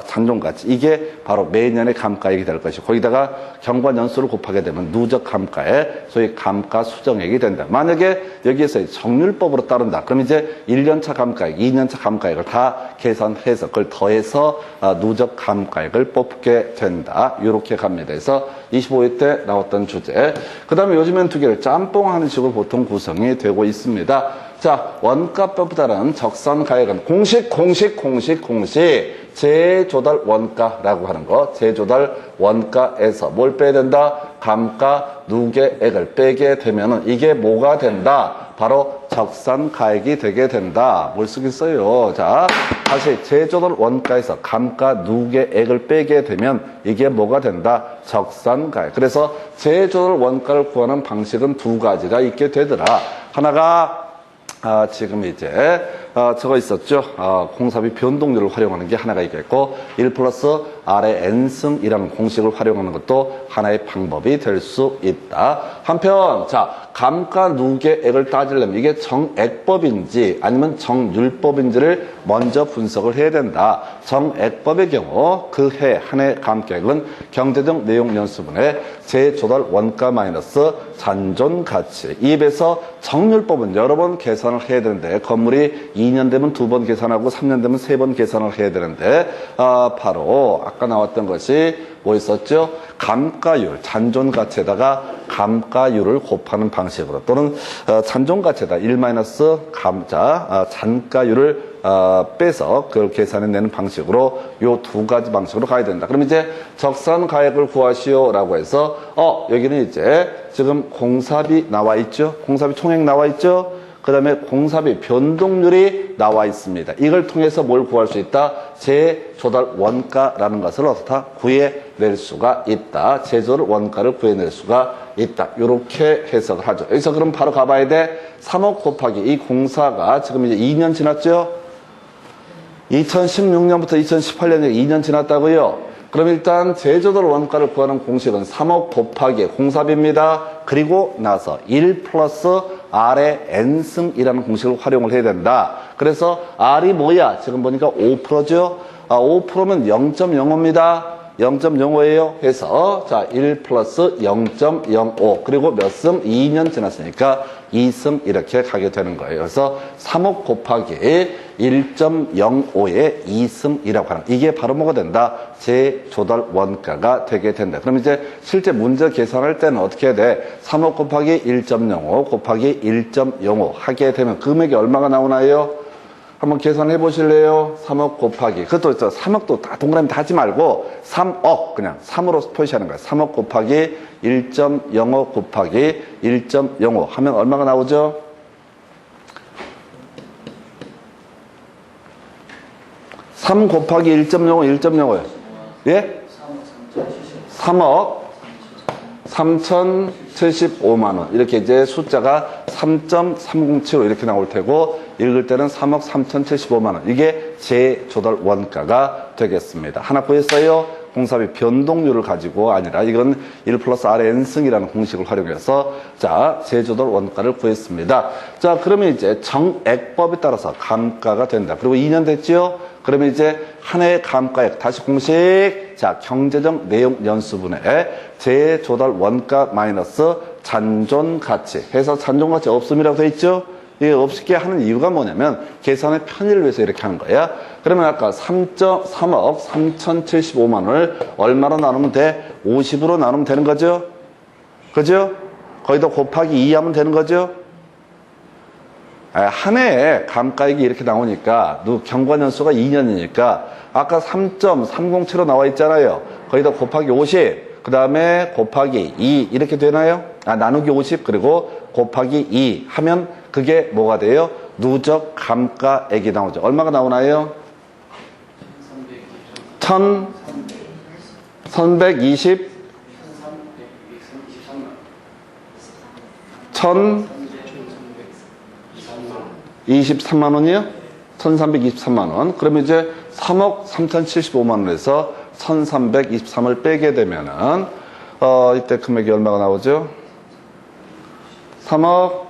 잔존가치. 이게 바로 매년의 감가액이 될 것이고 거기다가 경관 연수를 곱하게 되면 누적 감가액, 소위 감가 수정액이 된다. 만약에 여기에서 정율법으로 따른다. 그럼 이제 1년차 감가액, 2년차 감가액을 다 계산해서 그걸 더해서 누적 감가액을 뽑게 된다. 이렇게 갑니다. 그래서 25회 때 나왔던 주제. 그 다음에 요즘엔 두 개를 짬뽕하는 식으로 보통 구성이 되고 있습니다. 자, 원가법에 따른 적산가액은 공식 재조달 원가라고 하는 거. 재조달 원가에서 뭘 빼야 된다? 감가 누계액을 빼게 되면은 이게 뭐가 된다? 바로 적산가액이 되게 된다. 뭘 쓰겠어요? 자, 다시 재조달 원가에서 감가 누계액을 빼게 되면 이게 뭐가 된다? 적산가액. 그래서 재조달 원가를 구하는 방식은 두 가지가 있게 되더라. 하나가 지금 이제 저거 있었죠. 공사비 변동률을 활용하는 게 하나가 있겠고 1 플러스 R의 N승이라는 공식을 활용하는 것도 하나의 방법이 될 수 있다. 한편 자, 감가 누계액을 따지려면 이게 정액법인지 아니면 정율법인지를 먼저 분석을 해야 된다. 정액법의 경우 그 해 한 해 감가액은 경제적 내용 연수분의 재조달 원가 마이너스 잔존가치. 이에 비해서 정율법은 여러 번 계산을 해야 되는데 건물이 2년 되면 2번 계산하고 3년 되면 3번 계산을 해야 되는데 바로 아까 나왔던 것이 뭐 있었죠? 감가율, 잔존가치에다가 감가율을 곱하는 방식으로 또는 잔존가치에다 1 마이너스 잔가율을 빼서 그걸 계산해내는 방식으로 요 두 가지 방식으로 가야 된다. 그럼 이제 적산가액을 구하시오라고 해서 여기는 이제 지금 공사비 나와 있죠? 공사비 총액 나와 있죠? 그 다음에 공사비 변동률이 나와 있습니다. 이걸 통해서 뭘 구할 수 있다? 재조달 원가라는 것을 어떻다? 구해낼 수가 있다. 재조달 원가를 구해낼 수가 있다. 이렇게 해석을 하죠. 여기서 그럼 바로 가봐야 돼. 3억 곱하기 이 공사가 지금 이제 2년 지났죠? 2016년부터 2018년에 2년 지났다고요? 그럼 일단 재조달 원가를 구하는 공식은 3억 곱하기 공사비입니다. 그리고 나서 1 플러스 R의 N승이라는 공식을 활용을 해야 된다. 그래서 R이 뭐야? 지금 보니까 5%죠? 5%면 0.05입니다. 0.05예요. 해서 자, 1 플러스 0.05 그리고 몇 승? 2년 지났으니까 2승 이렇게 가게 되는 거예요. 그래서 3억 곱하기 1.05의 2승이라고 하는 이게 바로 뭐가 된다? 재조달 원가가 되게 된다. 그럼 이제 실제 문제 계산할 때는 어떻게 해야 돼? 3억 곱하기 1.05 곱하기 1.05 하게 되면 금액이 얼마가 나오나요? 한번 계산해 보실래요? 3억 곱하기. 그것도 있죠. 3억도 다 동그라미 다 하지 말고 3억 그냥 3으로 표시하는 거예요. 3억 곱하기 1.05 곱하기 1.05 하면 얼마가 나오죠? 3 곱하기 1.05, 1.05요. 예? 3억 3,075만 원. 이렇게 이제 숫자가 3.3075 이렇게 나올 테고 읽을 때는 3억 3,075만 원. 이게 재조달 원가가 되겠습니다. 하나 구했어요. 공사비 변동률을 가지고 아니라 이건 1 플러스 R의 N승이라는 공식을 활용해서 자, 재조달 원가를 구했습니다. 자, 그러면 이제 정액법에 따라서 감가가 된다. 그리고 2년 됐죠? 그러면 이제 한 해의 감가액 다시 공식 자, 경제적 내용 연수분의 재조달 원가 마이너스 잔존가치 해서 잔존가치 없음이라고 돼 있죠? 이게 없게 하는 이유가 뭐냐면 계산의 편의를 위해서 이렇게 하는 거야. 그러면 아까 3억 3,075만 원을 얼마로 나누면 돼? 50으로 나누면 되는 거죠? 그죠? 거기다 곱하기 2 하면 되는 거죠? 한 해에 감가액이 이렇게 나오니까 경과년수가 2년이니까 아까 3.307로 나와 있잖아요. 거기다 곱하기 50, 그 다음에 곱하기 2 이렇게 되나요? 나누기 50 그리고 곱하기 2 하면 그게 뭐가 돼요? 누적 감가액이 나오죠. 얼마가 나오나요? 1120 1023만 원이요? 1323만 원. 그러면 이제 3억 3075만 원에서 1323을 빼게 되면은, 이때 금액이 얼마가 나오죠? 3억,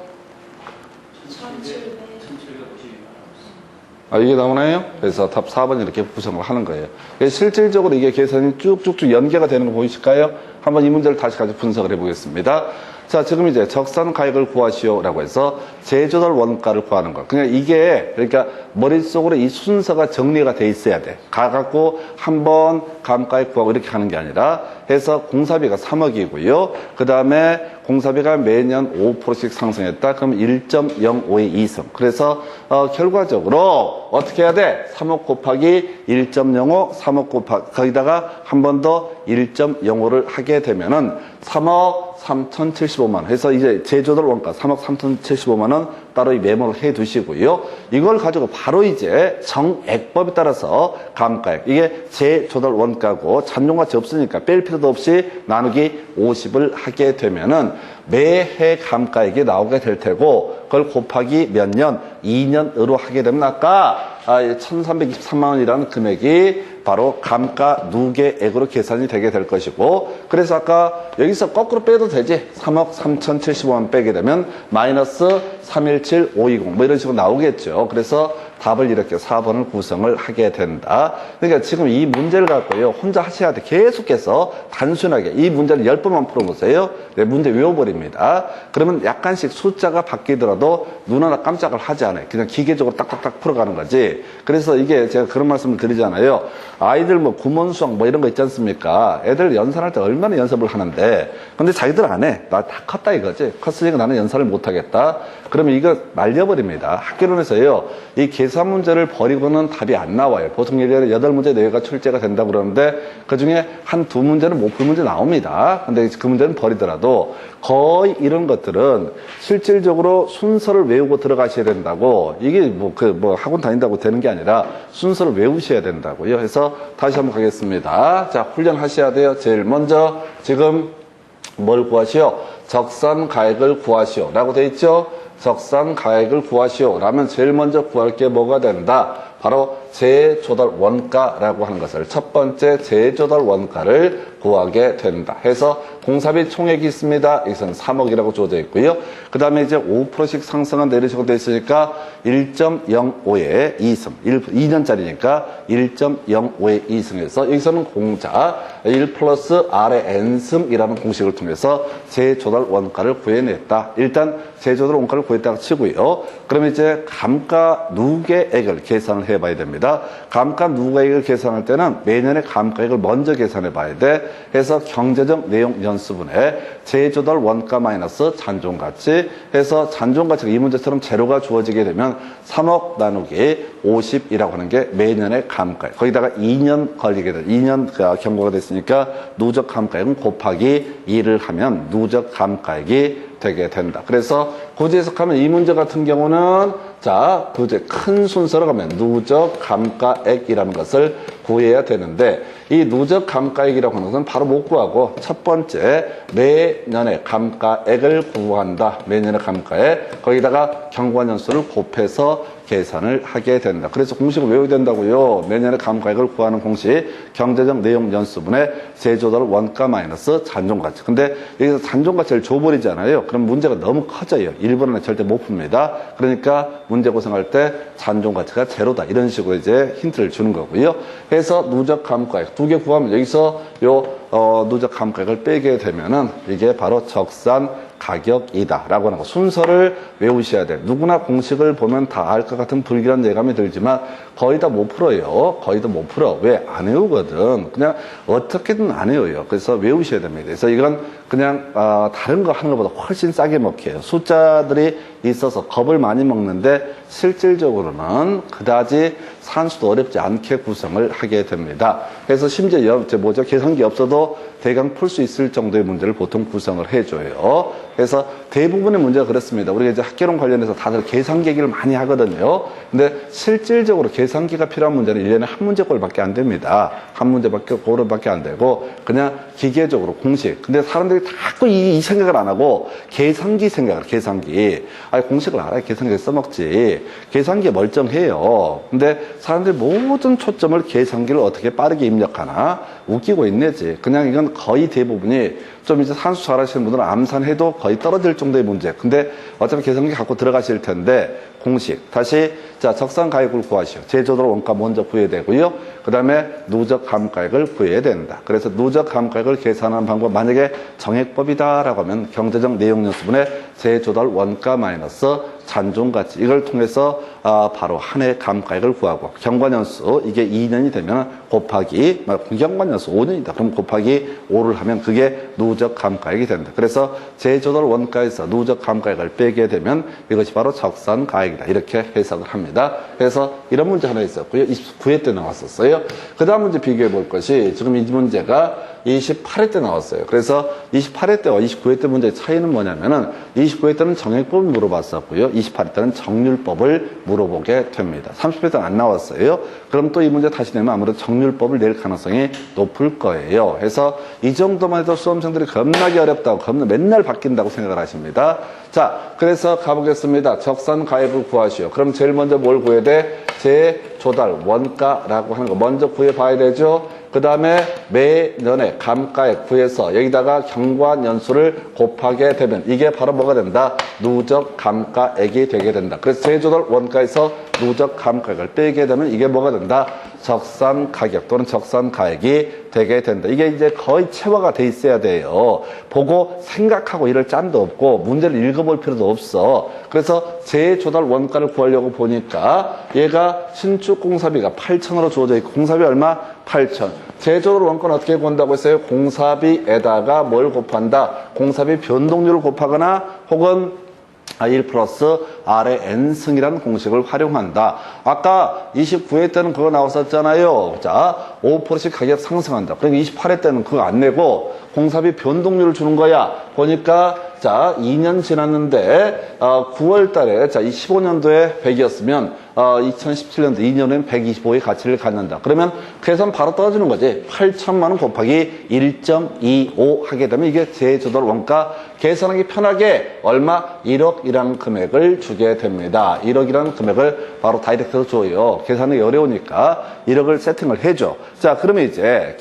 이게 나오나요? 그래서 답 4번 이렇게 구성을 하는 거예요. 실질적으로 이게 계산이 쭉쭉쭉 연계가 되는 거 보이실까요? 한번 이 문제를 다시 가지고 분석을 해보겠습니다. 자, 지금 이제 적산가액을 구하시오라고 해서 재조달 원가를 구하는 거. 그냥 이게, 그러니까 머릿속으로 이 순서가 정리가 돼 있어야 돼. 가갖고 한번 감가액 구하고 이렇게 하는 게 아니라 해서 공사비가 3억이고요. 그 다음에 공사비가 매년 5%씩 상승했다. 그럼 1.05의 2승. 그래서 결과적으로 어떻게 해야 돼? 3억 곱하기 1.05, 3억 곱하기 거기다가 한 번 더 1.05를 하게 되면은 3억 3,075만 원 해서 이제 재조달 원가 3억 3,075만 원 따로 메모를 해 두시고요. 이걸 가지고 바로 이제 정액법에 따라서 감가액 이게 재조달 원가고 잔존가치 없으니까 뺄 필요도 없이 나누기 50을 하게 되면은 매해 감가액이 나오게 될 테고 그걸 곱하기 몇 년? 2년으로 하게 되면 아까 1323만 원이라는 금액이 바로 감가 누계액으로 계산이 되게 될 것이고 그래서 아까 여기서 거꾸로 빼도 되지 3억 3075만 빼게 되면 마이너스 317520 뭐 이런 식으로 나오겠죠. 그래서 답을 이렇게 4번을 구성을 하게 된다. 그러니까 지금 이 문제를 갖고요 혼자 하셔야 돼. 계속해서 단순하게 이 문제를 10번만 풀어보세요. 네, 문제 외워버립니다. 그러면 약간씩 숫자가 바뀌더라도 눈 하나 깜짝을 하지 않아요. 그냥 기계적으로 딱딱딱 풀어가는 거지. 그래서 이게 제가 그런 말씀을 드리잖아요. 아이들 뭐 구몬 수학 뭐 이런 거 있지 않습니까? 애들 연산할 때 얼마나 연습을 하는데 근데 자기들 안 해. 나 다 컸다 이거지. 컸으니까 나는 연산을 못 하겠다. 그러면 이거 말려버립니다. 학교론에서요. 이 계산 문제를 버리고는 답이 안 나와요. 보통 예전에 8문제 4개가 출제가 된다고 그러는데 그중에 한 2문제는 못 풀 문제 나옵니다. 근데 그 문제는 버리더라도 거의 이런 것들은 실질적으로 순서를 외우고 들어가셔야 된다고 이게 학원 다닌다고 되는 게 아니라 순서를 외우셔야 된다고요. 그래서 다시 한번 가겠습니다. 자, 훈련하셔야 돼요. 제일 먼저 지금 뭘 구하시오? 적산가액을 구하시오 라고 돼 있죠? 적산가액을 구하시오 라면 제일 먼저 구할 게 뭐가 된다? 바로 재조달 원가라고 하는 것을 첫 번째 재조달 원가를 구하게 된다. 해서 공사비 총액이 있습니다. 여기서는 3억이라고 주어져 있고요. 그 다음에 이제 5%씩 상승한 내리시고 돼 있으니까 1.05의 2승. 2년짜리니까 1.05의 2승에서 여기서는 공자 1 플러스 R의 n승이라는 공식을 통해서 재조달 원가를 구해냈다. 일단 재조달 원가를 구했다고 치고요. 그러면 이제 감가 누계액을 계산을 해봐야 됩니다. 감가 누계액을 계산할 때는 매년의 감가액을 먼저 계산해 봐야 돼. 해서 경제적 내용 연수분에 재조달 원가 마이너스 잔존가치 해서 잔존가치가 이 문제처럼 제로가 주어지게 되면 3억 나누기 50이라고 하는 게 매년의 감가액. 거기다가 2년 걸리게 돼. 2년 경고가 됐으니까 누적 감가액은 곱하기 2를 하면 누적 감가액이 되게 된다. 그래서 고지 해석하면 이 문제 같은 경우는 자, 큰 순서로 가면 누적 감가액이라는 것을 구해야 되는데 이 누적 감가액이라고 하는 것은 바로 못 구하고 첫 번째 매년의 감가액을 구한다. 매년의 감가액 거기다가 경과년수를 곱해서 계산을 하게 된다. 그래서 공식을 외워야 된다고요. 매년의 감가액을 구하는 공식 경제적 내용 연수분의 재조달 원가 마이너스 잔존가치. 근데 여기서 잔존가치를 줘버리잖아요. 그럼 문제가 너무 커져요. 1번 안에 절대 못 풉니다. 그러니까 문제 고생할 때 잔존가치가 제로다. 이런 식으로 이제 힌트를 주는 거고요. 그래서 누적 감가액 두 개 구하면 여기서 누적 감가액을 빼게 되면은 이게 바로 적산 가격이다 라고 하는 거 순서를 외우셔야 돼. 누구나 공식을 보면 다 알 것 같은 불길한 예감이 들지만 거의 다 못 풀어요. 거의 다 못 풀어. 왜? 안 외우거든. 그냥 어떻게든 안 외워요. 그래서 외우셔야 됩니다. 그래서 이건 그냥 다른 거 하는 것보다 훨씬 싸게 먹혀요. 숫자들이 있어서 겁을 많이 먹는데 실질적으로는 그다지 산수도 어렵지 않게 구성을 하게 됩니다. 그래서 심지어 계산기 없어도 대강 풀 수 있을 정도의 문제를 보통 구성을 해줘요. 그래서 대부분의 문제가 그렇습니다. 우리가 이제 학개론 관련해서 다들 계산기 얘기를 많이 하거든요. 근데 실질적으로 계산기가 필요한 문제는 1년에 한 문제꼴밖에 안 됩니다. 한 문제밖에 안 되고 그냥 기계적으로 공식. 근데 사람들이 자꾸 이 생각을 안 하고 계산기 생각을 계산기. 아니 공식을 알아야 계산기 써먹지. 계산기에 멀쩡해요. 근데 사람들이 모든 초점을 계산기를 어떻게 빠르게 입력하나 웃기고 있네지. 그냥 이건 거의 대부분이 좀 이제 산수 잘하시는 분들은 암산해도 거의 떨어질 정도의 문제. 근데 어차피 계산기 갖고 들어가실 텐데 공식. 다시 자 적산가액을 구하시오. 제조달 원가 먼저 구해야 되고요. 그 다음에 누적 감가액을 구해야 된다. 그래서 누적 감가액을 계산하는 방법 만약에 정액법이다라고 하면 경제적 내용연수분의 제조달 원가 마이너스 잔존가치 이걸 통해서 바로 한 해 감가액을 구하고 경관연수 이게 2년이 되면 곱하기 경관연수 5년이다. 그럼 곱하기 5를 하면 그게 누적 감가액이 된다. 그래서 제조달 원가에서 누적 감가액을 빼게 되면 이것이 바로 적산가액이다. 이렇게 해석을 합니다. 그래서 이런 문제 하나 있었고요. 29회 때 나왔었어요. 그 다음 문제 비교해 볼 것이 지금 이 문제가 28회 때 나왔어요. 그래서 28회 때와 29회 때 문제의 차이는 뭐냐면은 29회 때는 정액법을 물어봤었고요. 28회 때는 정률법을 물어보게 됩니다. 30회 때는 안 나왔어요. 그럼 또 이 문제 다시 내면 아무래도 정률법을 낼 가능성이 높을 거예요. 그래서 이 정도만 해도 수험생들이 겁나게 어렵다고 맨날 바뀐다고 생각을 하십니다. 자, 그래서 가보겠습니다. 적산가액을 구하시오. 그럼 제일 먼저 뭘 구해야 돼? 제조달 원가라고 하는 거 먼저 구해봐야 되죠. 그 다음에 매년의 감가액 구해서 여기다가 경관연수를 곱하게 되면 이게 바로 뭐가 된다? 누적 감가액이 되게 된다. 그래서 제조달 원가에서 누적 감가액을 빼게 되면 이게 뭐가 된다? 적산가격 또는 적산가액이 되게 된다. 이게 이제 거의 체화가 돼 있어야 돼요. 보고 생각하고 이럴 짬도 없고 문제를 읽어볼 필요도 없어. 그래서 제조달 원가를 구하려고 보니까 얘가 신축 공사비가 8,000으로 주어져 있고 공사비 얼마? 8,000. 제조달 원가는 어떻게 구한다고 했어요? 공사비에다가 뭘 곱한다? 공사비 변동률을 곱하거나 혹은 1 플러스 R의 N승이라는 공식을 활용한다. 아까 29회 때는 그거 나왔었잖아요. 자, 5%씩 가격 상승한다. 그러니까 28회 때는 그거 안 내고 공사비 변동률을 주는 거야. 보니까 자, 2년 지났는데 9월 달에 자, 이 15년도에 100이었으면 2017년도 2년엔 125의 가치를 갖는다. 그러면 계산 바로 떨어지는 거지. 8천만 원 곱하기 1.25 하게 되면 이게 제조달 원가 계산하기 편하게 얼마? 1억이라는 금액을 주게 됩니다. 1억이라는 금액을 바로 다이렉트로 줘요. 계산하기 어려우니까 1억을 세팅을 해줘. 자, 그러면 이제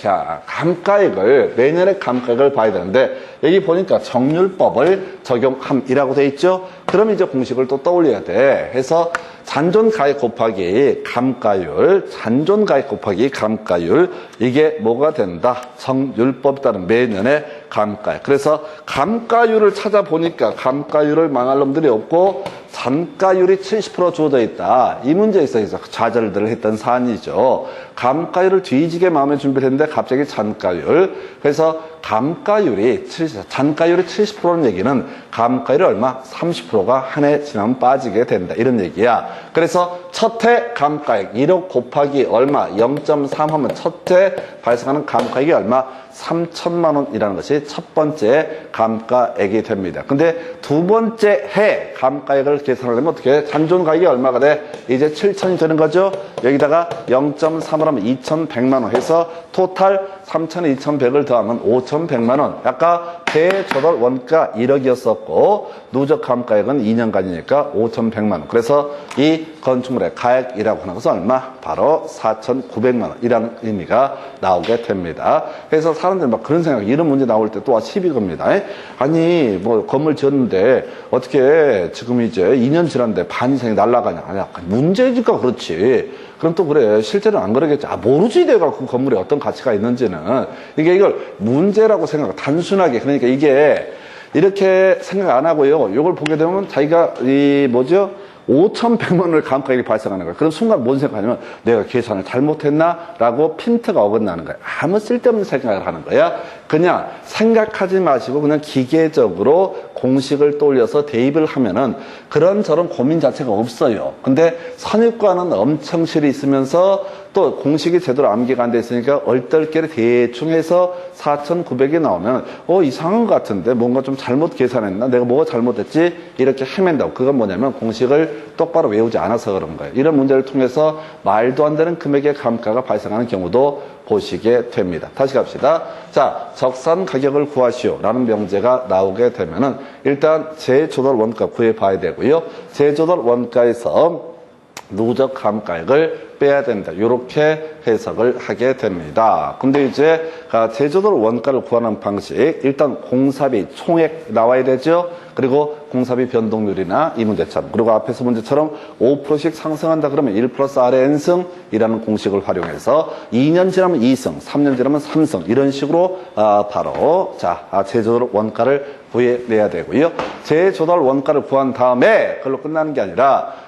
감가액을 매년의 감가액을 봐야 되는데 여기 보니까 정률법을 적용함이라고 돼 있죠. 그럼 이제 공식을 또 떠올려야 돼. 해서 잔존가액 곱하기 감가율, 잔존가액 곱하기 감가율 이게 뭐가 된다? 정률법에 따른 매년의 감가액. 그래서 감가율을 찾아보니까 감가율을 망할 놈들이 없고 잔가율이 70% 주어져 있다. 이 문제에 있어서 좌절들을 했던 사안이죠. 감가율을 뒤지게 마음에 준비를 했는데 갑자기 잔가율. 그래서 잔가율이 70%는 얘기는 감가율이 얼마? 30%가 한 해 지나면 빠지게 된다. 이런 얘기야. 그래서 첫 해 감가액 1억 곱하기 얼마? 0.3 하면 첫 해 발생하는 감가액이 얼마? 3천만 원이라는 것이 첫 번째 감가액이 됩니다. 근데 두 번째 해 감가액을 계산하려면 어떻게 해? 잔존가액이 얼마가 돼? 이제 7천이 되는 거죠. 여기다가 0.3을 하면 2,100만 원 해서 토탈 3천에 2,100을 더하면 5,100만 원. 아까 대조달 원가 1억이었었고 누적 감가액은 2년간이니까 5,100만 원. 그래서 이 건축물의 가액이라고 하는 것은 얼마? 바로 4,900만 원이라는 의미가 나오게 됩니다. 그래서 사람들이 막 그런 생각, 이런 문제 나올 때 또 시비 겁니다. 아니, 뭐 건물 지었는데 어떻게 지금 이제 2년 지났는데 반 이상이 날아가냐? 아니, 문제니까 그렇지. 그럼 또 그래. 실제로는 안 그러겠지. 모르지 내가 그 건물에 어떤 가치가 있는지는. 이걸 문제라고 생각, 단순하게. 그러니까 이게 이렇게 생각 안 하고요. 이걸 보게 되면 자기가 5,100만 원을 감가액이 발생하는 거예요. 그럼 순간 뭔 생각하냐면 내가 계산을 잘못했나라고 핀트가 어긋나는 거예요. 아무 쓸데없는 생각을 하는 거야. 그냥 생각하지 마시고 그냥 기계적으로 공식을 떠올려서 대입을 하면은 그런저런 고민 자체가 없어요. 근데 선입관은 엄청 실이 있으면서 또 공식이 제대로 암기가 안 돼 있으니까 얼떨결에 대충 해서 4,900이 나오면 이상한 것 같은데 뭔가 좀 잘못 계산했나? 내가 뭐가 잘못했지? 이렇게 헤맨다고. 그건 뭐냐면 공식을 똑바로 외우지 않아서 그런 거예요. 이런 문제를 통해서 말도 안 되는 금액의 감가가 발생하는 경우도 보시게 됩니다. 다시 갑시다. 자, 적산 가격을 구하시오 라는 명제가 나오게 되면은 일단 재조달 원가 구해 봐야 되고요. 재조달 원가에서 누적 감가액을 빼야 된다. 이렇게 해석을 하게 됩니다. 근데 이제 재조달 원가를 구하는 방식, 일단 공사비 총액 나와야 되죠. 그리고 공사비 변동률이나 이 문제처럼, 그리고 앞에서 문제처럼 5%씩 상승한다 그러면 1 플러스 R의 N승이라는 공식을 활용해서 2년 지나면 2승, 3년 지나면 3승 이런 식으로 바로 재조달 원가를 구해내야 되고요. 재조달 원가를 구한 다음에 그걸로 끝나는 게 아니라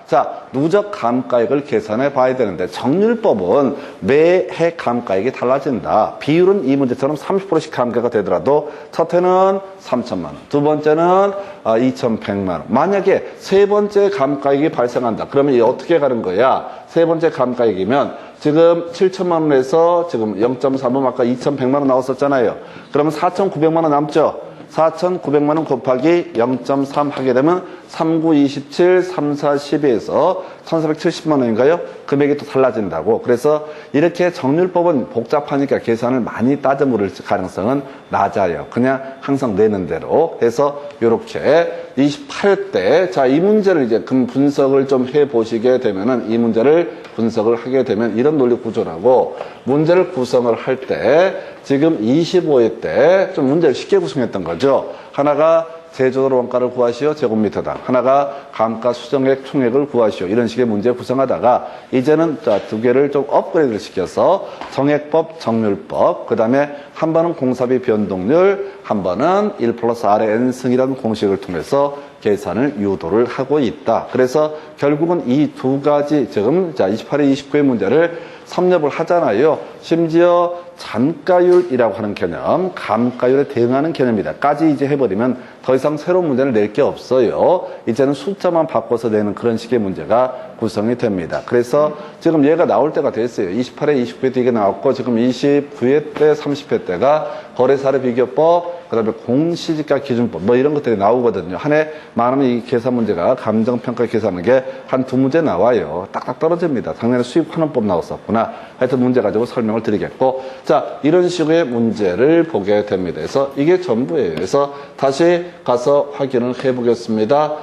누적 감가액을 계산해 봐야 되는데 정률법은 매해 감가액이 달라진다. 비율은 이 문제처럼 30%씩 감가가 되더라도 첫 해는 3,000만 원, 두 번째는 2,100만 원. 만약에 세 번째 감가액이 발생한다. 그러면 이게 어떻게 가는 거야? 세 번째 감가액이면 지금 7,000만 원에서 지금 0.3은 아까 2,100만 원 나왔었잖아요. 그러면 4,900만 원 남죠? 4,900만 원 곱하기 0.3 하게 되면 3, 9, 27, 3, 4, 12에서 1,470만 원인가요? 금액이 또 달라진다고. 그래서 이렇게 정률법은 복잡하니까 계산을 많이 따져 물을 가능성은 낮아요. 그냥 항상 내는 대로 해서 이렇게 28대 이 문제를 이제 분석을 좀 해보시게 되면은 이 문제를 분석을 하게 되면 이런 논리 구조라고 문제를 구성을 할 때 지금 25회 때 좀 문제를 쉽게 구성했던 거죠. 하나가 재조달 원가를 구하시오 제곱미터당, 하나가 감가 수정액 총액을 구하시오 이런 식의 문제 구성하다가 이제는 두 개를 좀 업그레이드를 시켜서 정액법, 정률법, 그 다음에 한 번은 공사비 변동률, 한 번은 1 플러스 R의 N승이라는 공식을 통해서 계산을 유도를 하고 있다. 그래서 결국은 이 두 가지 지금 28회, 29회 문제를 섭렵을 하잖아요. 심지어 잔가율이라고 하는 개념, 감가율에 대응하는 개념이다. 까지 이제 해버리면 더 이상 새로운 문제를 낼 게 없어요. 이제는 숫자만 바꿔서 내는 그런 식의 문제가 구성이 됩니다. 그래서 지금 얘가 나올 때가 됐어요. 28회, 29회 때 이게 나왔고 지금 29회 때, 30회 때가 거래사례 비교법, 그 다음에 공시지가 기준법 뭐 이런 것들이 나오거든요. 한 해 많으면 이 계산 문제가 감정평가 계산하는 게 한 두 문제 나와요. 딱딱 떨어집니다. 작년에 수입환원법 나왔었구나. 하여튼 문제 가지고 설명을 드리겠고 이런 식의 문제를 보게 됩니다. 그래서 이게 전부예요. 그래서 다시 가서 확인을 해보겠습니다.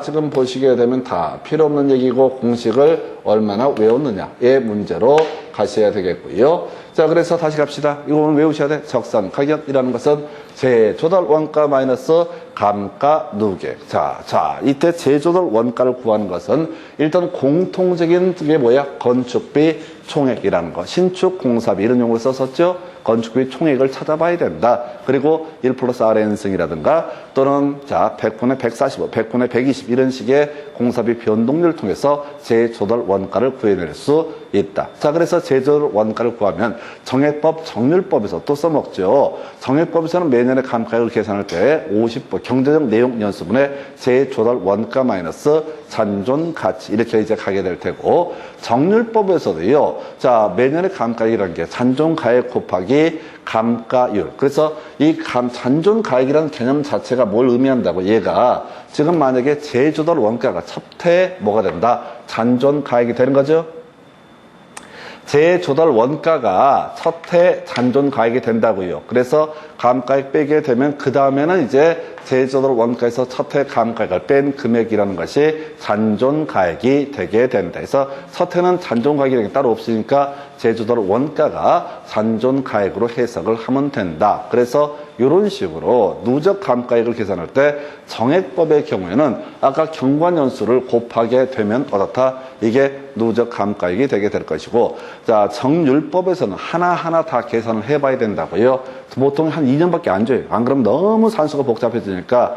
지금 보시게 되면 다 필요 없는 얘기고 공식을 얼마나 외웠느냐의 문제로 가셔야 되겠고요. 그래서 다시 갑시다. 이거는 외우셔야 돼. 적산 가격이라는 것은 재조달 원가 마이너스 감가 누계. 이때 재조달 원가를 구하는 것은 일단 공통적인 게 뭐야? 건축비 총액이라는 거. 신축 공사비 이런 용어를 썼었죠. 건축비 총액을 찾아봐야 된다. 그리고 1 플러스 RN승이라든가 또는 100분의 145, 100분의 120 이런 식의 공사비 변동률을 통해서 재조달 원가를 구해낼 수 있다. 그래서 재조달 원가를 구하면 정액법, 정률법에서 또 써먹죠. 정액법에서는 매년의 감가액을 계산할 때 50분 경제적 내용 연수분의 재조달 원가 마이너스 잔존 가치 이렇게 이제 가게 될 테고 정률법에서도요. 매년의 감가액이라는 게 잔존 가액 곱하기 감가율. 그래서 이 잔존 가액이라는 개념 자체가 뭘 의미한다고 얘가 지금 만약에 재조달 원가가 첫 해에 뭐가 된다? 잔존 가액이 되는 거죠. 재조달 원가가 첫 해 잔존 가액이 된다고요. 그래서 감가액 빼게 되면 그 다음에는 이제 재조달 원가에서 첫 해 감가액을 뺀 금액이라는 것이 잔존 가액이 되게 된다. 그래서 첫 해는 잔존 가액이 따로 없으니까 재조달 원가가 잔존 가액으로 해석을 하면 된다. 그래서 이런 식으로 누적 감가액을 계산할 때 정액법의 경우에는 아까 경관연수를 곱하게 되면 어떻다? 이게 누적 감가액이 되게 될 것이고 정률법에서는 하나하나 다 계산을 해봐야 된다고요. 보통 한 2년밖에 안 줘요. 안 그러면 너무 산수가 복잡해지니까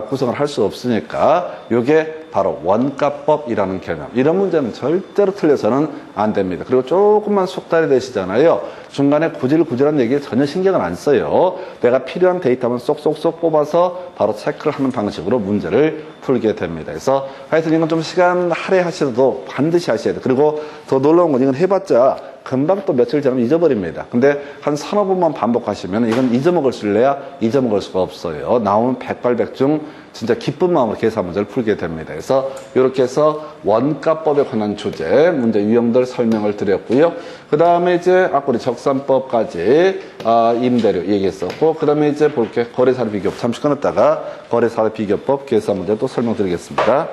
구성을 할 수 없으니까 이게 바로 원가법이라는 개념. 이런 문제는 절대로 틀려서는 안 됩니다. 그리고 조금만 속달이 되시잖아요. 중간에 구질구질한 얘기에 전혀 신경을 안 써요. 내가 필요한 데이터만 쏙쏙쏙 뽑아서 바로 체크를 하는 방식으로 문제를 풀게 됩니다. 그래서 하여튼 이건 좀 시간 할애하셔도 반드시 하셔야 돼요. 그리고 더 놀라운 건 이건 해봤자 금방 또 며칠 지나면 잊어버립니다. 근데 한 서너 번만 반복하시면 이건 잊어먹을 수래야 잊어먹을 수가 없어요. 나오면 백발백중 진짜 기쁜 마음으로 계산 문제를 풀게 됩니다. 그래서 이렇게 해서 원가법에 관한 주제, 문제 유형들 설명을 드렸고요. 그 다음에 이제 아까 우리 적산법까지 임대료 얘기했었고, 그 다음에 이제 볼게 거래사례 비교법 잠시 끊었다가 거래사례 비교법 계산 문제 또 설명드리겠습니다.